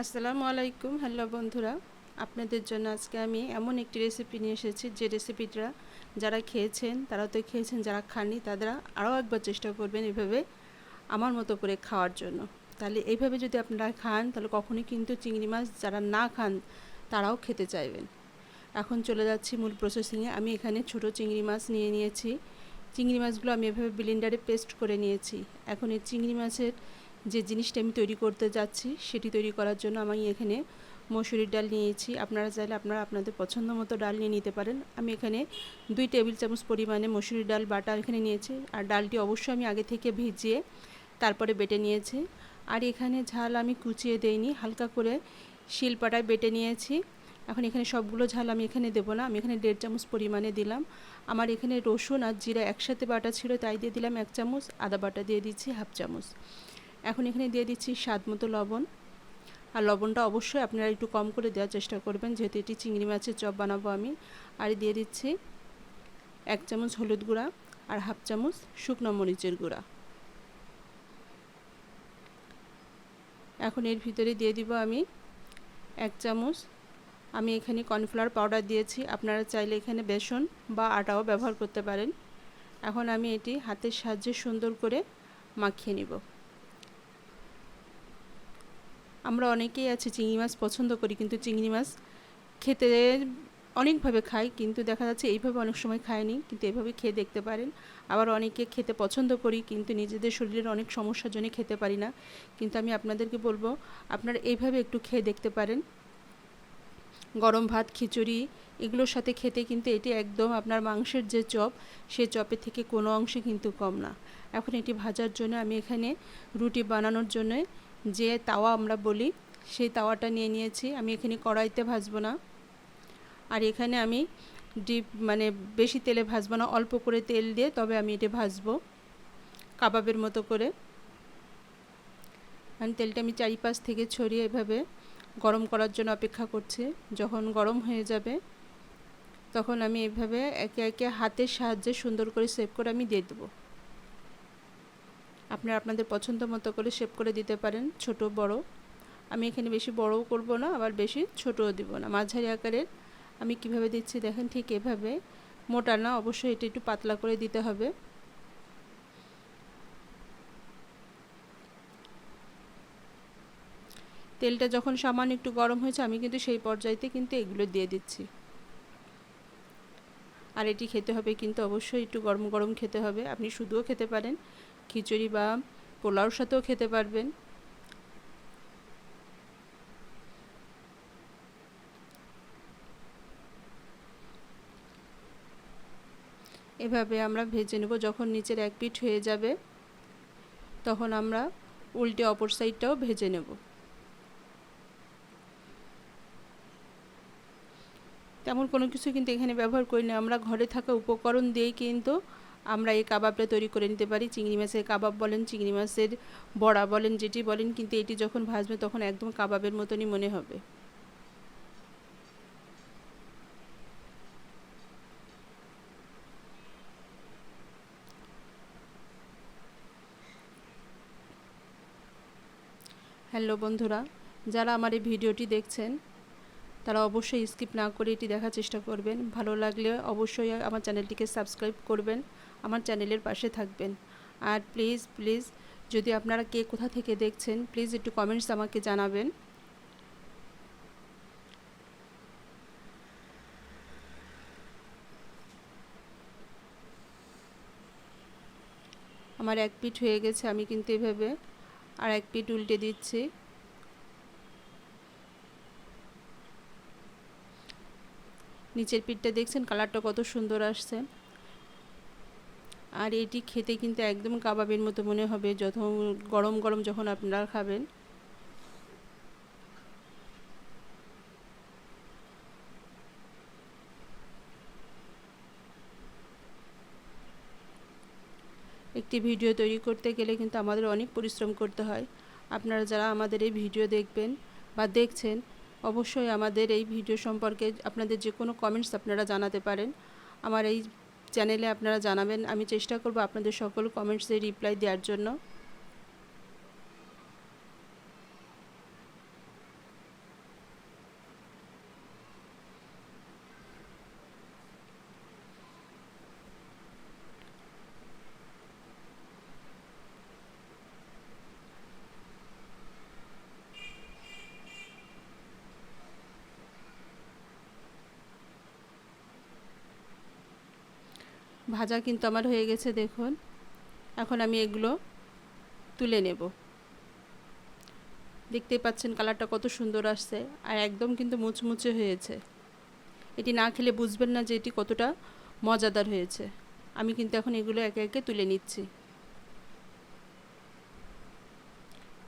আসসালামু আলাইকুম। হ্যালো বন্ধুরা, আপনাদের জন্য আজকে আমি এমন একটি রেসিপি নিয়ে এসেছি যে রেসিপিটা যারা খেয়েছেন তারা তো খেয়েছেন, যারা খাননি তারা আরও একবার চেষ্টা করবেন এভাবে আমার মতো করে খাওয়ার জন্য। তাহলে এইভাবে যদি আপনারা খান তাহলে কখনোই কিন্তু চিংড়ি মাছ যারা না খান তারাও খেতে চাইবেন। এখন চলে যাচ্ছি মূল প্রসেসিংয়ে। আমি এখানে ছোট চিংড়ি মাছ নিয়ে নিয়েছি। চিংড়ি মাছগুলো আমি এভাবে ব্লেন্ডারে পেস্ট করে নিয়েছি। এখন এই চিংড়ি মাছের যে জিনিসটা আমি তৈরি করতে যাচ্ছি সেটি তৈরি করার জন্য আমি এখানে মসুরির ডাল নিয়েছি। আপনারা চাইলে আপনাদের পছন্দ মতো ডাল নিয়ে নিতে পারেন। আমি এখানে 2 টেবিল চামচ পরিমাণে মসুরির ডাল বাটা এখানে নিয়েছি। আর ডালটি অবশ্যই আমি আগে থেকে ভিজিয়ে তারপরে বেটে নিয়েছি। আর এখানে ঝাল আমি কুচিয়ে দেইনি, হালকা করে শিলপাটায় বেটে নিয়েছি। এখন এখানে সবগুলো ঝাল আমি এখানে দেবো না, আমি এখানে 1.5 চামচ পরিমাণে দিলাম। আমার এখানে রসুন আর জিরা একসাথে বাটা ছিল তাই দিয়ে দিলাম 1 চামচ, আদা বাটা দিয়ে দিচ্ছি 1/2 চামচ। এখন এখানে দিয়ে দিচ্ছি স্বাদ মতো লবণ। আর লবণটা অবশ্যই আপনারা একটু কম করে দেওয়ার চেষ্টা করবেন, যেহেতু এটি চিংড়ি মাছের চপ বানাবো আমি। আর দিয়ে দিচ্ছি 1 চামচ হলুদ গুঁড়া আর 1/2 চামচ শুকনো মরিচের গুঁড়া। এখন এর ভিতরে দিয়ে দিব আমি 1 চামচ আমি এখানে কর্নফ্লাওয়ার পাউডার দিয়েছি। আপনারা চাইলে এখানে বেসন বা আটাও ব্যবহার করতে পারেন। এখন আমি এটি হাতের সাহায্যে সুন্দর করে মাখিয়ে নিব। আমরা অনেকেই আছে চিংড়ি মাছ পছন্দ করি, কিন্তু চিংড়ি মাছ খেতে অনেকভাবে খাই, কিন্তু দেখা যাচ্ছে এইভাবে অনেক সময় খায়নি, কিন্তু এইভাবে খেয়ে দেখতে পারেন। আবার অনেকে খেতে পছন্দ করি কিন্তু নিজেদের শরীরের অনেক সমস্যার জন্য খেতে পারি না, কিন্তু আমি আপনাদেরকে বলবো আপনারা এইভাবে একটু খেয়ে দেখতে পারেন। গরম ভাত, খিচুড়ি এগুলোর সাথে খেতে কিন্তু এটি একদম আপনার মাংসের যে চপ সে চপের থেকে কোনো অংশে কিন্তু কম না। এখন এটি ভাজার জন্য আমি এখানে রুটি বানানোর জন্য যে তাওয়া আমরা বলি সেই তাওয়াটা নিয়ে নিয়েছি। আমি এখানে কড়াইতে ভাজবো না, আর এখানে আমি বেশি তেলে ভাজবো না, অল্প করে তেল দিয়ে তবে আমি এটা ভাজবো কাবাবের মতো করে। আমি তেলটা আমি চারিপাশ থেকে ছড়িয়ে এভাবে গরম করার জন্য অপেক্ষা করছি। যখন গরম হয়ে যাবে তখন আমি এভাবে একে একে হাতের সাহায্যে সুন্দর করে শেপ করে আমি দিয়ে দেবো। আপনারা আপনাদের পছন্দ মতো করে শেপ করে দিতে পারেন, ছোট বড়। আমি এখানে বেশি বড়ও করব না, আবার বেশি ছোটও দিব না, মাঝারি আকারের আমি কিভাবে দিচ্ছি দেখেন, ঠিক এভাবে। মোটা না, অবশ্যই এটা একটু পাতলা করে দিতে হবে। তেলটা যখন সামান্য একটু গরম হয়েছে আমি কিন্তু সেই পর্যায়েতে কিন্তু এগুলো দিয়ে দিচ্ছি। আর এটি খেতে হবে কিন্তু অবশ্যই একটু গরম গরম খেতে হবে। আপনি শুধুও খেতে পারেন, খিচুড়ি বা পোলাওর সাথেও খেতে পারবেন। এভাবে আমরা ভেজে নেব। যখন নিচের এক পিঠ হয়ে যাবে তখন আমরা উল্টে অপর সাইডটাও ভেজে নেব। তেমন কোনো কিছু কিন্তু এখানে ব্যবহার করি না, আমরা ঘরে থাকা উপকরণ দিয়েই কিন্তু আমরা এই কাবাবটা তৈরি করে নিতে পারি। চিংড়ি মাছের কাবাব বলেন, চিংড়ি মাছের বড়া বলেন, যেটি বলেন, কিন্তু এটি যখন ভাজবে তখন একদম কাবাবের মতনই মনে হবে। হ্যালো বন্ধুরা, যারা আমার এই ভিডিওটি দেখছেন তারা অবশ্যই স্কিপ না করে এটি দেখার চেষ্টা করবেন। ভালো লাগলে অবশ্যই আমার চ্যানেলটিকে সাবস্ক্রাইব করবেন, আমার চ্যানেলের পাশে থাকবেন। আর প্লিজ প্লিজ যদি আপনারা কে কোথা থেকে দেখছেন প্লিজ একটু কমেন্টস আমাকে জানাবেন। আমার এক পিঠ হয়ে গেছে, আমি কিন্তু এভাবে আর এক পিঠ উল্টে দিচ্ছি। নিচের পিঠটা দেখছেন কালারটা কত সুন্দর আসছে। আর এটি খেতে কিন্তু একদম কাবাবের মতো মনে হবে যখন গরম গরম যখন আপনারা খাবেন। একটি ভিডিও তৈরি করতে গেলে কিন্তু আমাদের অনেক পরিশ্রম করতে হয়। আপনারা যারা আমাদের এই ভিডিও দেখবেন বা দেখছেন অবশ্যই আমাদের এই ভিডিও সম্পর্কে আপনাদের যে কোনো কমেন্টস আপনারা জানাতে পারেন। আমার এই চ্যানেলে আপনারা জানাবেন, আমি চেষ্টা করব আপনাদের সকল কমেন্টসের রিপ্লাই দেওয়ার জন্য। ভাজা কিন্তু আমার হয়ে গেছে দেখুন। এখন আমি এগুলো তুলে নেব। দেখতেই পাচ্ছেন কালারটা কত সুন্দর আসছে, আর একদম কিন্তু মুচমুচে হয়েছে। এটি না খেলে বুঝবেন না যে এটি কতটা মজাদার হয়েছে। আমি কিন্তু এখন এগুলো একে একে তুলে নিচ্ছি।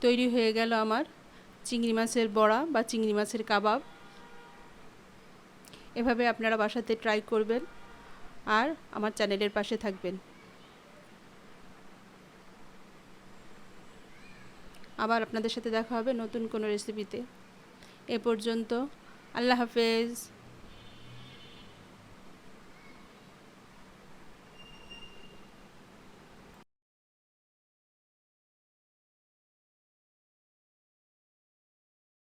তৈরি হয়ে গেল আমার চিংড়ি মাছের বড়া বা চিংড়ি মাছের কাবাব। এভাবে আপনারা বাসাতে ট্রাই করবেন আর আমার চ্যানেলের পাশে থাকবেন। আবার আপনাদের সাথে দেখা হবে নতুন কোনো রেসিপিতে। এ পর্যন্ত আল্লাহ হাফেজ।